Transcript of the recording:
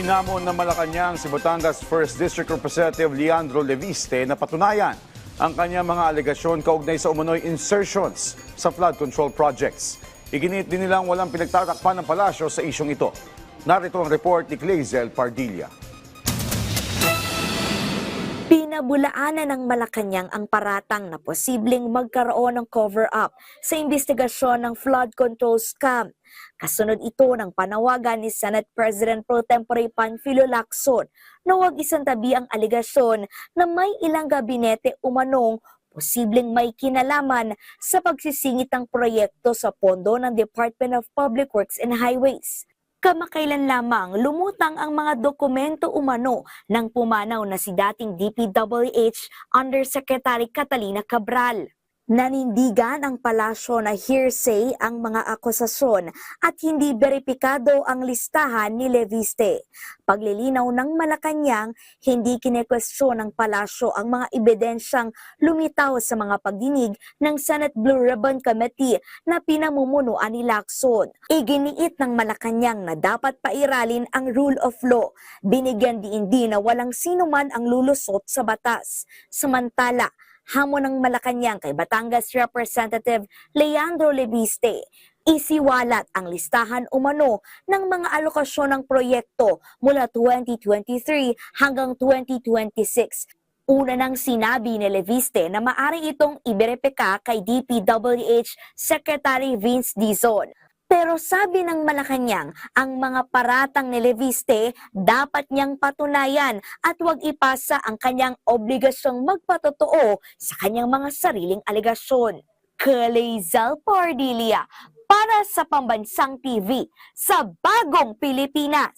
Hinamon ng Malacanang si Batangas 1st District Representative Leandro Leviste na patunayan ang kanyang mga alegasyon kaugnay sa umano'y insertions sa flood control projects. Iginit din nilang walang pinagtatakpan ng palasyo sa isyong ito. Narito ang report ni Clazel Pardilla. Pinabulaanan ng Malacanang ang paratang na posibleng magkaroon ng cover-up sa investigasyon ng flood control scam. Kasunod ito ng panawagan ni Senate President Pro Tempore Panfilo Lacson na huwag isantabi ang aligasyon na may ilang gabinete umanong posibleng may kinalaman sa pagsisingit ng proyekto sa pondo ng Department of Public Works and Highways. Kamakailan lamang lumutang ang mga dokumento umano ng pumanaw na si dating DPWH Undersecretary Catalina Cabral. Nanindigan ang palasyo na hearsay ang mga akusasyon at hindi beripikado ang listahan ni Leviste. Paglilinaw ng Malacanang, hindi kinekwestiyon ng palasyo ang mga ebidensyang lumitaw sa mga pagdinig ng Senate Blue Ribbon Committee na pinamumunuan ni Lacson. Iginiit ng Malacanang na dapat pairalin ang rule of law. Binigyan din na walang sinuman ang lulusot sa batas. Samantala, hamon ng Malacanang kay Batangas Representative Leandro Leviste, isiwalat ang listahan umano ng mga alokasyon ng proyekto mula 2023 hanggang 2026. Una nang sinabi ni Leviste na maaari itong iberepeka kay DPWH Secretary Vince Dizon. Pero sabi ng Malacanang, ang mga paratang ni Leviste dapat niyang patunayan at huwag ipasa ang kanyang obligasyong magpatotoo sa kanyang mga sariling alegasyon. Clazel Pardilla para sa Pambansang TV sa Bagong Pilipinas.